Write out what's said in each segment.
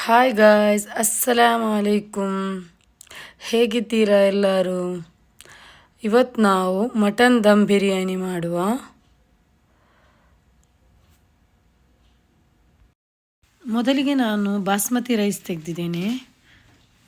Hi guys, ಅಸ್ಸಲಾಮು ಅಲೈಕುಮ್. ಹೇಗಿದ್ದೀರಾ ಎಲ್ಲರೂ? ಇವತ್ತು ನಾವು ಮಟನ್ ದಮ್ ಬಿರಿಯಾನಿ ಮಾಡುವ. ಮೊದಲಿಗೆ ನಾನು ಬಾಸ್ಮತಿ ರೈಸ್ ತೆಗೆದಿದ್ದೇನೆ.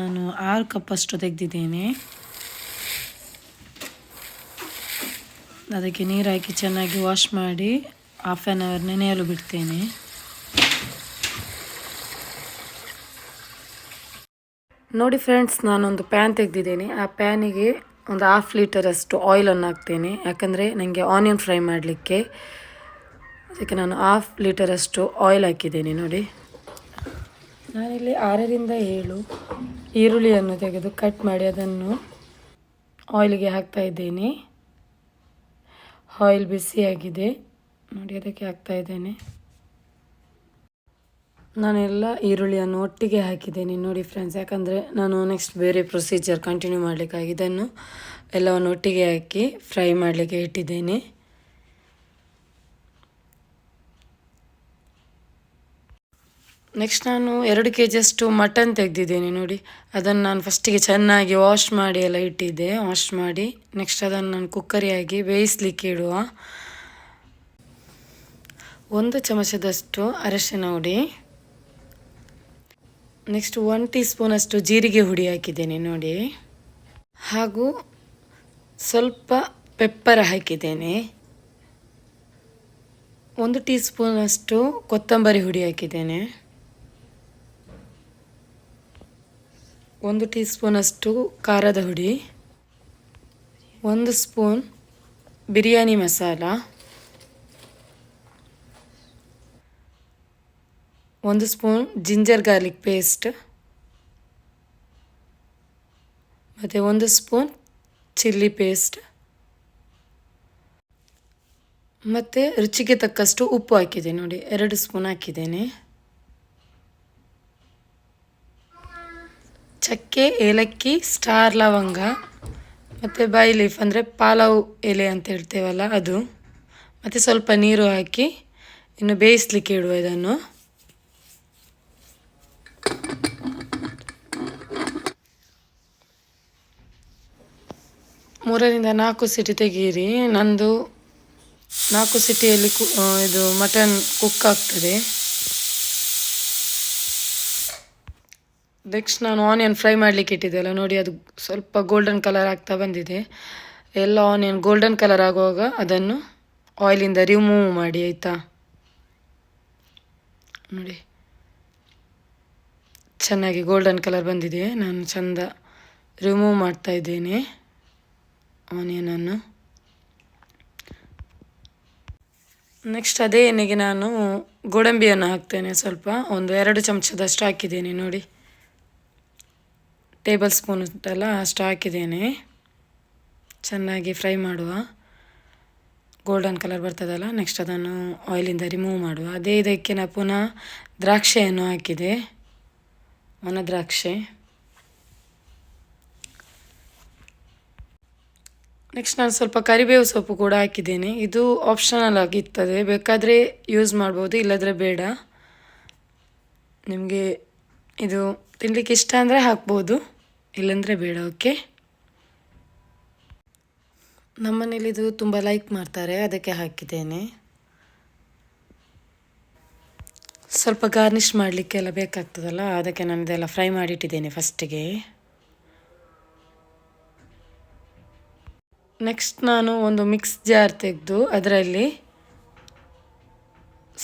ನಾನು 6 ಕಪ್ ಅಷ್ಟು ತೆಗೆದಿದ್ದೇನೆ. ಅದಕ್ಕೆ ನೀರು ಹಾಕಿ ಚೆನ್ನಾಗಿ ವಾಶ್ ಮಾಡಿ ಹಾಫ್ ಆನ್ ಅವರ್ ನೆನೆಯಲು ಬಿಡ್ತೇನೆ. ನೋಡಿ ಫ್ರೆಂಡ್ಸ್, ನಾನೊಂದು ಪ್ಯಾನ್ ತೆಗೆದಿದ್ದೇನೆ. ಆ ಪ್ಯಾನಿಗೆ ಒಂದು 1/2 ಲೀಟರಷ್ಟು ಆಯಿಲನ್ನು ಹಾಕ್ತೇನೆ. ಯಾಕಂದರೆ ನನಗೆ ಆನಿಯನ್ ಫ್ರೈ ಮಾಡಲಿಕ್ಕೆ. ಅದಕ್ಕೆ ನಾನು 1/2 ಲೀಟರಷ್ಟು ಆಯಿಲ್ ಹಾಕಿದ್ದೇನೆ. ನೋಡಿ, ನಾನಿಲ್ಲಿ 6ರಿಂದ 7 ಈರುಳ್ಳಿಯನ್ನು ತೆಗೆದು ಕಟ್ ಮಾಡಿ ಅದನ್ನು ಆಯಿಲಿಗೆ ಹಾಕ್ತಾ ಇದ್ದೇನೆ. ಆಯಿಲ್ ಬಿಸಿಯಾಗಿದೆ ನೋಡಿ, ಅದಕ್ಕೆ ಹಾಕ್ತಾ ಇದ್ದೇನೆ. ನಾನೆಲ್ಲ ಈರುಳ್ಳಿಯನ್ನು ಒಟ್ಟಿಗೆ ಹಾಕಿದ್ದೇನೆ ನೋಡಿ ಫ್ರೆಂಡ್ಸ್. ಯಾಕಂದರೆ ನಾನು ನೆಕ್ಸ್ಟ್ ಬೇರೆ ಪ್ರೊಸೀಜರ್ ಕಂಟಿನ್ಯೂ ಮಾಡಲಿಕ್ಕಾಗಿ ಇದನ್ನು ಎಲ್ಲವನ್ನು ಒಟ್ಟಿಗೆ ಹಾಕಿ ಫ್ರೈ ಮಾಡಲಿಕ್ಕೆ ಇಟ್ಟಿದ್ದೇನೆ. ನೆಕ್ಸ್ಟ್ ನಾನು 2 kg ಅಷ್ಟು ಮಟನ್ ತೆಗೆದಿದ್ದೇನೆ ನೋಡಿ. ಅದನ್ನು ನಾನು ಫಸ್ಟಿಗೆ ಚೆನ್ನಾಗಿ ವಾಶ್ ಮಾಡಿ ಎಲ್ಲ ಇಟ್ಟಿದ್ದೆ. ವಾಶ್ ಮಾಡಿ ನೆಕ್ಸ್ಟ್ ಅದನ್ನು ನಾನು ಕುಕ್ಕರಿಯಾಗಿ ಬೇಯಿಸಲಿಕ್ಕೆ ಇಡುವ. 1 ಚಮಚದಷ್ಟು ಅರಶಿನ ಹುಡಿ, ನೆಕ್ಸ್ಟ್ 1 ಟೀ ಸ್ಪೂನಷ್ಟು ಜೀರಿಗೆ ಹುಡಿ ಹಾಕಿದ್ದೇನೆ ನೋಡಿ. ಹಾಗೂ ಸ್ವಲ್ಪ ಪೆಪ್ಪರ್ ಹಾಕಿದ್ದೇನೆ. 1 ಟೀ ಸ್ಪೂನಷ್ಟು ಕೊತ್ತಂಬರಿ ಹುಡಿ ಹಾಕಿದ್ದೇನೆ. 1 ಟೀ ಸ್ಪೂನಷ್ಟು ಖಾರದ ಹುಡಿ, 1 spoon biryani masala, 1 spoon ginger garlic paste, ಮತ್ತು 1 ಸ್ಪೂನ್ ಚಿಲ್ಲಿ ಪೇಸ್ಟ್, ಮತ್ತು ರುಚಿಗೆ ತಕ್ಕಷ್ಟು ಉಪ್ಪು ಹಾಕಿದೆ ನೋಡಿ. 2 ಸ್ಪೂನ್ ಹಾಕಿದ್ದೇನೆ. ಚಕ್ಕೆ, ಏಲಕ್ಕಿ, ಸ್ಟಾರ್ ಲವಂಗ ಮತ್ತು ಬೈ ಲೀಫ್ ಅಂದರೆ ಪಾಲವ್ ಎಲೆ ಅಂತ ಹೇಳ್ತೇವಲ್ಲ ಅದು, ಮತ್ತು ಸ್ವಲ್ಪ ನೀರು ಹಾಕಿ ಇನ್ನು ಬೇಯಿಸಲಿಕ್ಕೆ ಇಡುವ. ಇದನ್ನು ಮೂರರಿಂದ 4 ಸಿಟಿ ತೆಗೀರಿ. ನಂದು 4 ಸಿಟಿಯಲ್ಲಿ ಇದು ಮಟನ್ ಕುಕ್ ಆಗ್ತದೆ. ನೆಕ್ಸ್ಟ್ ನಾನು ಆನಿಯನ್ ಫ್ರೈ ಮಾಡಲಿಕ್ಕೆ ಇಟ್ಟಿದ್ದೆಲ್ಲ ನೋಡಿ, ಅದು ಸ್ವಲ್ಪ ಗೋಲ್ಡನ್ ಕಲರ್ ಆಗ್ತಾ ಬಂದಿದೆ. ಎಲ್ಲ ಆನಿಯನ್ ಗೋಲ್ಡನ್ ಕಲರ್ ಆಗುವಾಗ ಅದನ್ನು ಆಯಿಲಿಂದ ರಿಮೂವ್ ಮಾಡಿ, ಆಯಿತಾ? ನೋಡಿ, ಚೆನ್ನಾಗಿ ಗೋಲ್ಡನ್ ಕಲರ್ ಬಂದಿದೆ. ನಾನು ಚೆಂದ ರಿಮೂವ್ ಮಾಡ್ತಾ ಇದ್ದೇನೆ ಆನಿಯನನ್ನು. ನೆಕ್ಸ್ಟ್ ಅದೇ ಎಣ್ಣೆಗೆ ನಾನು ಗೋಡಂಬಿಯನ್ನು ಹಾಕ್ತೇನೆ. ಸ್ವಲ್ಪ 2 ಚಮಚದಷ್ಟು ಹಾಕಿದ್ದೇನೆ ನೋಡಿ. ಟೇಬಲ್ ಸ್ಪೂನ್ ಉಂಟಲ್ಲ ಅಷ್ಟು ಹಾಕಿದ್ದೇನೆ. ಚೆನ್ನಾಗಿ ಫ್ರೈ ಮಾಡುವ, ಗೋಲ್ಡನ್ ಕಲರ್ ಬರ್ತದಲ್ಲ. ನೆಕ್ಸ್ಟ್ ಅದನ್ನು ಆಯಿಲಿಂದ ರಿಮೂವ್ ಮಾಡುವ. ಅದೇ ಇದಕ್ಕೆ ನಾನು ಪುನಃ ದ್ರಾಕ್ಷಿಯನ್ನು ಹಾಕಿದೆ, ಒಣ ದ್ರಾಕ್ಷಿ. ನೆಕ್ಸ್ಟ್ ನಾನು ಸ್ವಲ್ಪ ಕರಿಬೇವು ಸೊಪ್ಪು ಕೂಡ ಹಾಕಿದ್ದೇನೆ. ಇದು ಆಪ್ಷನಲ್ ಆಗಿರ್ತದೆ, ಬೇಕಾದರೆ ಯೂಸ್ ಮಾಡ್ಬೋದು, ಇಲ್ಲದ್ರೆ ಬೇಡ. ನಿಮಗೆ ಇದು ತಿನ್ನಲಿಕ್ಕೆ ಇಷ್ಟ ಅಂದರೆ ಹಾಕ್ಬೋದು, ಇಲ್ಲಾಂದರೆ ಬೇಡ. ಓಕೆ, ನಮ್ಮನೇಲಿ ಇದು ತುಂಬ ಲೈಕ್ ಮಾಡ್ತಾರೆ, ಅದಕ್ಕೆ ಹಾಕಿದ್ದೇನೆ. ಸ್ವಲ್ಪ ಗಾರ್ನಿಷ್ ಮಾಡಲಿಕ್ಕೆಲ್ಲ ಬೇಕಾಗ್ತದಲ್ಲ, ಅದಕ್ಕೆ ನಾನು ಇದೆಲ್ಲ ಫ್ರೈ ಮಾಡಿಟ್ಟಿದ್ದೇನೆ ಫಸ್ಟಿಗೆ. ನೆಕ್ಸ್ಟ್ ನಾನು ಒಂದು ಮಿಕ್ಸ್ ಜಾರ್ ತೆಗೆದು ಅದರಲ್ಲಿ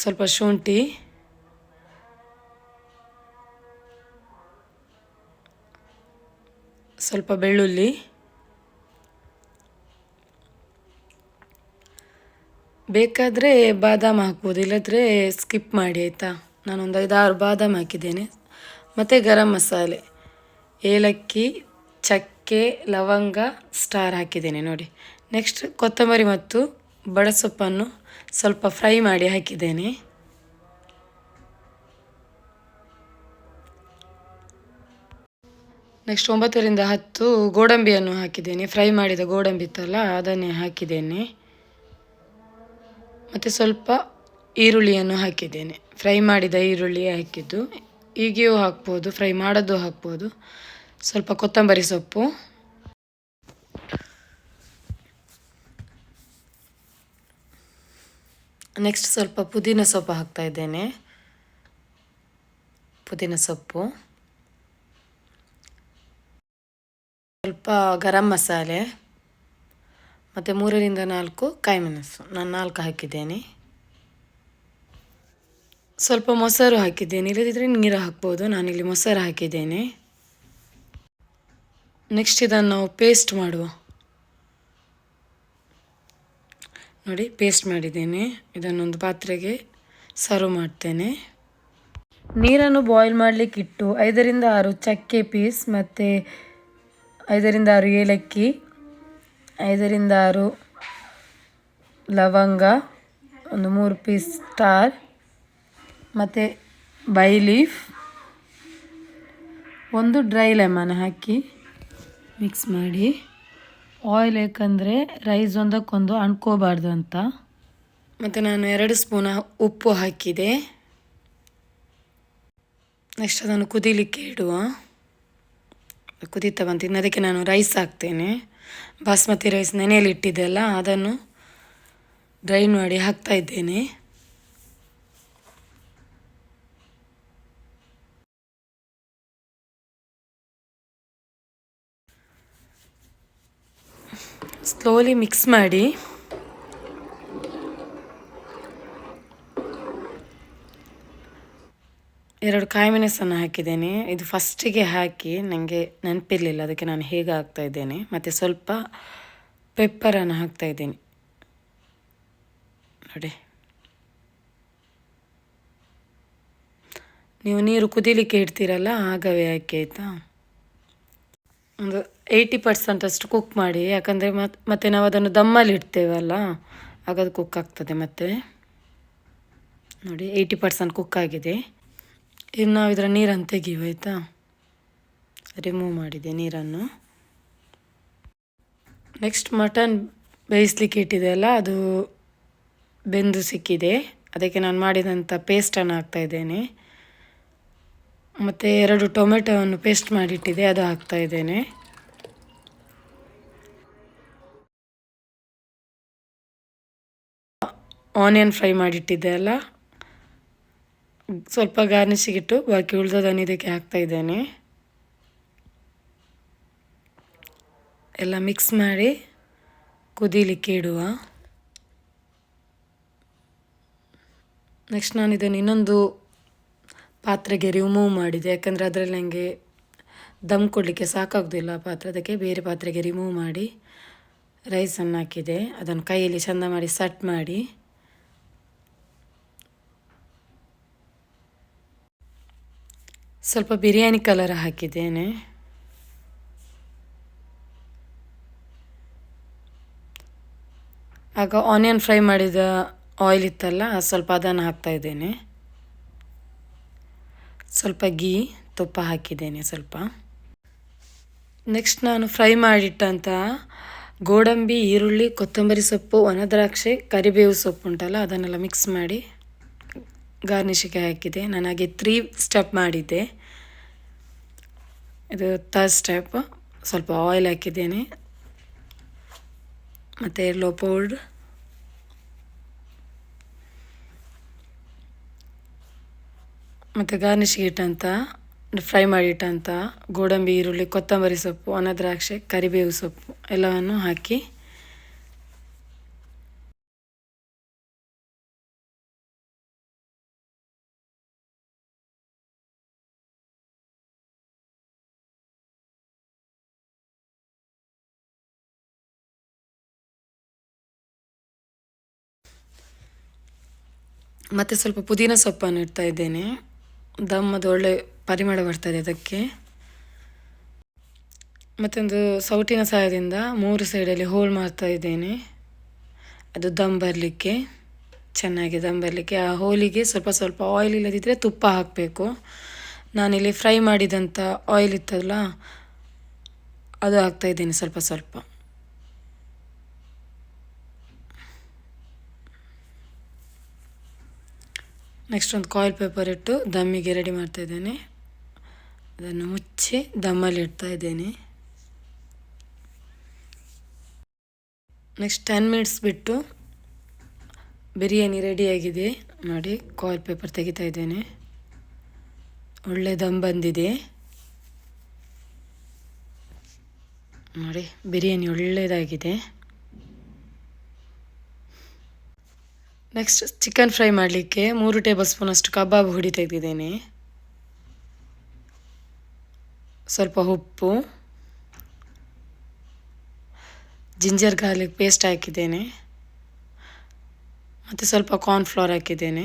ಸ್ವಲ್ಪ ಶುಂಠಿ, ಸ್ವಲ್ಪ ಬೆಳ್ಳುಳ್ಳಿ, ಬೇಕಾದರೆ ಬಾದಾಮ್ ಹಾಕ್ಬೋದು, ಇಲ್ಲದ್ರೆ ಸ್ಕಿಪ್ ಮಾಡಿ, ಆಯಿತಾ? ನಾನೊಂದು 5-6 ಬಾದಾಮ್ ಹಾಕಿದ್ದೇನೆ. ಮತ್ತು ಗರಂ ಮಸಾಲೆ, ಏಲಕ್ಕಿ, ಚಕ್ಕೆ, ಲವಂಗ, ಸ್ಟಾರ್ ಹಾಕಿದ್ದೇನೆ ನೋಡಿ. ನೆಕ್ಸ್ಟ್ ಕೊತ್ತಂಬರಿ ಮತ್ತು ಬಡಸೊಪ್ಪನ್ನು ಸ್ವಲ್ಪ ಫ್ರೈ ಮಾಡಿ ಹಾಕಿದ್ದೇನೆ. ನೆಕ್ಸ್ಟ್ 9ರಿಂದ 10 ಗೋಡಂಬಿಯನ್ನು ಹಾಕಿದ್ದೇನೆ. ಫ್ರೈ ಮಾಡಿದ ಗೋಡಂಬಿ ಇತ್ತಲ್ಲ ಅದನ್ನೇ ಹಾಕಿದ್ದೇನೆ. ಮತ್ತು ಸ್ವಲ್ಪ ಈರುಳ್ಳಿಯನ್ನು ಹಾಕಿದ್ದೇನೆ. ಫ್ರೈ ಮಾಡಿದ ಈರುಳ್ಳಿ ಹಾಕಿದ್ದು. ಹೀಗೆಯೂ ಹಾಕ್ಬೋದು, ಫ್ರೈ ಮಾಡೋದು ಹಾಕ್ಬೋದು. ಸ್ವಲ್ಪ ಕೊತ್ತಂಬರಿ ಸೊಪ್ಪು, ನೆಕ್ಸ್ಟ್ ಸ್ವಲ್ಪ ಪುದೀನ ಸೊಪ್ಪು ಹಾಕ್ತಾ ಇದ್ದೇನೆ. ಪುದೀನ ಸೊಪ್ಪು, ಸ್ವಲ್ಪ ಗರಂ ಮಸಾಲೆ ಮತ್ತು 3-4 ಕಾಯಿಮೆಣಸು. ನಾನು 4 ಹಾಕಿದ್ದೇನೆ. ಸ್ವಲ್ಪ ಮೊಸರು ಹಾಕಿದ್ದೇನೆ, ಇಲ್ಲದಿದ್ದರೆ ನೀರು ಹಾಕ್ಬೋದು. ನಾನಿಲ್ಲಿ ಮೊಸರು ಹಾಕಿದ್ದೇನೆ. ನೆಕ್ಸ್ಟ್ ಇದನ್ನು ನಾವು ಪೇಸ್ಟ್ ಮಾಡುವ. ನೋಡಿ, ಪೇಸ್ಟ್ ಮಾಡಿದ್ದೇನೆ. ಇದನ್ನೊಂದು ಪಾತ್ರೆಗೆ ಸರ್ವ್ ಮಾಡ್ತೇನೆ. ನೀರನ್ನು ಬಾಯ್ಲ್ ಮಾಡಲಿಕ್ಕೆ ಇಟ್ಟು 5-6 ಚಕ್ಕೆ ಪೀಸ್ ಮತ್ತು 5-6 ಏಲಕ್ಕಿ, 5-6 ಲವಂಗ, ಒಂದು 3 ಪೀಸ್ ಸ್ಟಾರ್ ಮತ್ತು ಬೈ ಲೀಫ್, ಒಂದು ಡ್ರೈ ಲೆಮನ್ ಹಾಕಿ ಮಿಕ್ಸ್ ಮಾಡಿ. ಆಯಿಲ್ ಏಕೆಂದರೆ ರೈಸ್ ಒಂದಕ್ಕೊಂದು ಅಂಟ್ಕೋಬಾರ್ದು ಅಂತ. ಮತ್ತು ನಾನು 2 ಸ್ಪೂನ್ ಉಪ್ಪು ಹಾಕಿದೆ. ನೆಕ್ಸ್ಟ್ ಅದನ್ನು ಕುದಿಲಿಕ್ಕೆ ಇಡುವ. ಕುದೀತಾ ಬಂತು. ಇನ್ನು ಅದಕ್ಕೆ ನಾನು ರೈಸ್ ಹಾಕ್ತೇನೆ. ಬಾಸ್ಮತಿ ರೈಸ್ ನೆನೆಯಲ್ಲಿ ಇಟ್ಟಿದ್ದೆಲ್ಲ ಅದನ್ನು ಡ್ರೈನ್ ಮಾಡಿ ಹಾಕ್ತಾ ಇದ್ದೇನೆ. ಸ್ಲೋಲಿ ಮಿಕ್ಸ್ ಮಾಡಿ. ಎರಡು ಕಾಯಿಮೆಣಸನ್ನು ಹಾಕಿದ್ದೇನೆ. ಇದು ಫಸ್ಟಿಗೆ ಹಾಕಿ ನನಗೆ ನೆನಪಿರಲಿಲ್ಲ, ಅದಕ್ಕೆ ನಾನು ಹೇಗೆ ಹಾಕ್ತಾ ಇದ್ದೇನೆ. ಮತ್ತು ಸ್ವಲ್ಪ ಪೆಪ್ಪರನ್ನು ಹಾಕ್ತಾ ಇದ್ದೇನೆ. ನೋಡಿ, ನೀವು ನೀರು ಕುದಿಲಿಕ್ಕೆ ಇಡ್ತೀರಲ್ಲ ಆಗವೇ ಹಾಕಿ, ಆಯಿತಾ. ಒಂದು 80% ಅಷ್ಟು ಕುಕ್ ಮಾಡಿ, ಯಾಕಂದರೆ ಮತ್ತೆ ನಾವು ಅದನ್ನು ದಮ್ಮಲ್ಲಿ ಇಡ್ತೇವಲ್ಲ, ಆಗ ಅದು ಕುಕ್ ಆಗ್ತದೆ. ಮತ್ತು ನೋಡಿ, 80% ಕುಕ್ ಆಗಿದೆ. ಇನ್ನು ನಾವು ಇದರ ನೀರನ್ನು ತೆಗೆಯುವ, ಆಯಿತಾ. ರಿಮೂವ್ ಮಾಡಿದೆ ನೀರನ್ನು. ನೆಕ್ಸ್ಟ್ ಮಟನ್ ಬೇಯಿಸ್ಲಿಕ್ಕೆ ಇಟ್ಟಿದೆಯಲ್ಲ, ಅದು ಬೆಂದು ಸಿಕ್ಕಿದೆ. ಅದಕ್ಕೆ ನಾನು ಮಾಡಿದಂಥ ಪೇಸ್ಟನ್ನು ಹಾಕ್ತಾಯಿದ್ದೇನೆ. ಮತ್ತು 2 ಟೊಮೆಟೊವನ್ನು ಪೇಸ್ಟ್ ಮಾಡಿಟ್ಟಿದೆ, ಅದು ಹಾಕ್ತಾಯಿದ್ದೇನೆ. ಆನಿಯನ್ ಫ್ರೈ ಮಾಡಿಟ್ಟಿದ್ದೆ ಅಲ್ಲ, ಸ್ವಲ್ಪ ಗಾರ್ನಿಷಿಗಿಟ್ಟು ಬಾಕಿ ಉಳಿದದನ್ನು ಇದಕ್ಕೆ ಹಾಕ್ತಾಯಿದ್ದೇನೆ. ಎಲ್ಲ ಮಿಕ್ಸ್ ಮಾಡಿ ಕುದೀಲಿಕ್ಕೆ ಇಡುವ. ನೆಕ್ಸ್ಟ್ ನಾನು ಇದನ್ನು ಇನ್ನೊಂದು ಪಾತ್ರೆಗೆ ರಿಮೂವ್ ಮಾಡಿದೆ, ಯಾಕಂದರೆ ಅದರಲ್ಲಿ ನನಗೆ ದಮ್ ಕೊಡಲಿಕ್ಕೆ ಸಾಕಾಗೋದಿಲ್ಲ ಪಾತ್ರೆ. ಅದಕ್ಕೆ ಬೇರೆ ಪಾತ್ರೆಗೆ ರಿಮೂವ್ ಮಾಡಿ ರೈಸನ್ನು ಹಾಕಿದೆ. ಅದನ್ನು ಕೈಯಲ್ಲಿ ಚೆಂದ ಮಾಡಿ ಸಟ್ ಮಾಡಿ ಸ್ವಲ್ಪ ಬಿರಿಯಾನಿ ಕಲರ್ ಹಾಕಿದ್ದೇನೆ. ಆಗ ಆನಿಯನ್ ಫ್ರೈ ಮಾಡಿದ ಆಯಿಲ್ ಇತ್ತಲ್ಲ, ಸ್ವಲ್ಪ ಅದನ್ನು ಹಾಕ್ತಾಯಿದ್ದೇನೆ. ಸ್ವಲ್ಪ ಗೀ ತುಪ್ಪ ಹಾಕಿದ್ದೇನೆ ಸ್ವಲ್ಪ. ನೆಕ್ಸ್ಟ್ ನಾನು ಫ್ರೈ ಮಾಡಿಟ್ಟಂಥ ಗೋಡಂಬಿ, ಈರುಳ್ಳಿ, ಕೊತ್ತಂಬರಿ ಸೊಪ್ಪು, ಒಣದ್ರಾಕ್ಷಿ, ಕರಿಬೇವು ಸೊಪ್ಪು ಉಂಟಲ್ಲ, ಅದನ್ನೆಲ್ಲ ಮಿಕ್ಸ್ ಮಾಡಿ ಗಾರ್ನಿಷಿಗೆ ಹಾಕಿದೆ. ನಾನು ಹಾಗೆ 3 ಸ್ಟೆಪ್ ಮಾಡಿದ್ದೆ. ಇದು 3rd ಸ್ಟೆಪ್. ಸ್ವಲ್ಪ ಆಯಿಲ್ ಹಾಕಿದ್ದೇನೆ ಮತ್ತು ಯೆಲ್ಲೋ ಪೌಡರ್, ಮತ್ತು ಗಾರ್ನಿಷಿಗೆ ಇಟ್ಟಂಥ ಫ್ರೈ ಮಾಡಿಟ್ಟಂಥ ಗೋಡಂಬಿ, ಈರುಳ್ಳಿ, ಕೊತ್ತಂಬರಿ ಸೊಪ್ಪು, ಒಣದ್ರಾಕ್ಷಿ, ಕರಿಬೇವು ಸೊಪ್ಪು ಎಲ್ಲವನ್ನು ಹಾಕಿ ಮತ್ತು ಸ್ವಲ್ಪ ಪುದೀನ ಸೊಪ್ಪನ್ನು ಇಡ್ತಾ ಇದ್ದೇನೆ. ದಮ್ಮದು ಒಳ್ಳೆ ಪರಿಮಳ ಬರ್ತದೆ ಅದಕ್ಕೆ. ಮತ್ತೊಂದು ಸೌಟಿನ ಸಹಾಯದಿಂದ 3 ಸೈಡಲ್ಲಿ ಹೋಲ್ ಮಾಡ್ತಾ ಇದ್ದೇನೆ, ಅದು ದಮ್ ಬರಲಿಕ್ಕೆ, ಚೆನ್ನಾಗಿ ದಮ್ ಬರಲಿಕ್ಕೆ. ಆ ಹೋಲಿಗೆ ಸ್ವಲ್ಪ ಸ್ವಲ್ಪ ಆಯಿಲ್, ಇಲ್ಲದಿದ್ದರೆ ತುಪ್ಪ ಹಾಕಬೇಕು. ನಾನಿಲ್ಲಿ ಫ್ರೈ ಮಾಡಿದಂಥ ಆಯಿಲ್ ಇತ್ತಲ್ಲ, ಅದು ಹಾಕ್ತಾಯಿದ್ದೇನೆ ಸ್ವಲ್ಪ ಸ್ವಲ್ಪ. ನೆಕ್ಸ್ಟ್ ಒಂದು ಕಾಯಿಲ್ ಪೇಪರ್ ಇಟ್ಟು ದಮ್ಮಿಗೆ ರೆಡಿ ಮಾಡ್ತಾಯಿದ್ದೇನೆ. ಅದನ್ನು ಮುಚ್ಚಿ ದಮ್ಮಲ್ಲಿ ಇಡ್ತಾ ಇದ್ದೇನೆ. ನೆಕ್ಸ್ಟ್ 10 ಮಿನಿಟ್ಸ್ ಬಿಟ್ಟು ಬಿರಿಯಾನಿ ರೆಡಿಯಾಗಿದೆ ನೋಡಿ. ಕಾಯಿಲ್ ಪೇಪರ್ ತೆಗಿತಾ ಇದ್ದೇನೆ. ಒಳ್ಳೆ ದಮ್ ಬಂದಿದೆ ನೋಡಿ. ಬಿರಿಯಾನಿ ಒಳ್ಳೆಯದಾಗಿದೆ. ನೆಕ್ಸ್ಟ್ ಚಿಕನ್ ಫ್ರೈ ಮಾಡಲಿಕ್ಕೆ 3 ಟೇಬಲ್ ಸ್ಪೂನಷ್ಟು ಕಬಾಬ್ ಹುಡಿ ತೆಗೆದಿದ್ದೇನೆ. ಸ್ವಲ್ಪ ಉಪ್ಪು, ಜಿಂಜರ್ ಗಾರ್ಲಿಕ್ ಪೇಸ್ಟ್ ಹಾಕಿದ್ದೇನೆ ಮತ್ತು ಸ್ವಲ್ಪ ಕಾರ್ನ್ಫ್ಲವರ್ ಹಾಕಿದ್ದೇನೆ.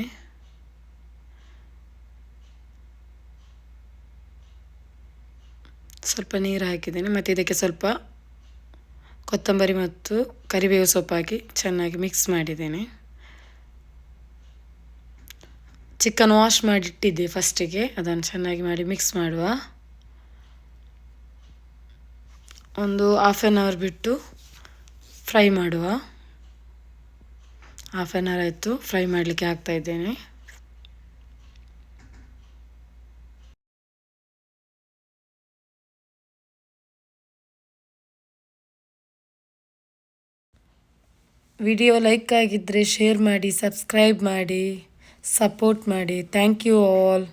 ಸ್ವಲ್ಪ ನೀರು ಹಾಕಿದ್ದೇನೆ ಮತ್ತು ಇದಕ್ಕೆ ಸ್ವಲ್ಪ ಕೊತ್ತಂಬರಿ ಮತ್ತು ಕರಿಬೇವು ಸೊಪ್ಪು ಹಾಕಿ ಚೆನ್ನಾಗಿ ಮಿಕ್ಸ್ ಮಾಡಿದ್ದೇನೆ. ಚಿಕನ್ ವಾಶ್ ಮಾಡಿಟ್ಟಿದ್ದೆ ಫಸ್ಟಿಗೆ, ಅದನ್ನು ಚೆನ್ನಾಗಿ ಮಾಡಿ ಮಿಕ್ಸ್ ಮಾಡುವ. ಒಂದು 1/2 ಅವರ್ ಬಿಟ್ಟು ಫ್ರೈ ಮಾಡುವ. 1/2 ಅವರ್ ಆಯಿತು, ಫ್ರೈ ಮಾಡಲಿಕ್ಕೆ ಹಾಕ್ತಾಯಿದ್ದೇನೆ. ವಿಡಿಯೋ ಲೈಕ್ ಆಗಿದ್ದರೆ ಶೇರ್ ಮಾಡಿ, ಸಬ್ಸ್ಕ್ರೈಬ್ ಮಾಡಿ, ಸಪೋರ್ಟ್ ಮಾಡಿ. Thank you all.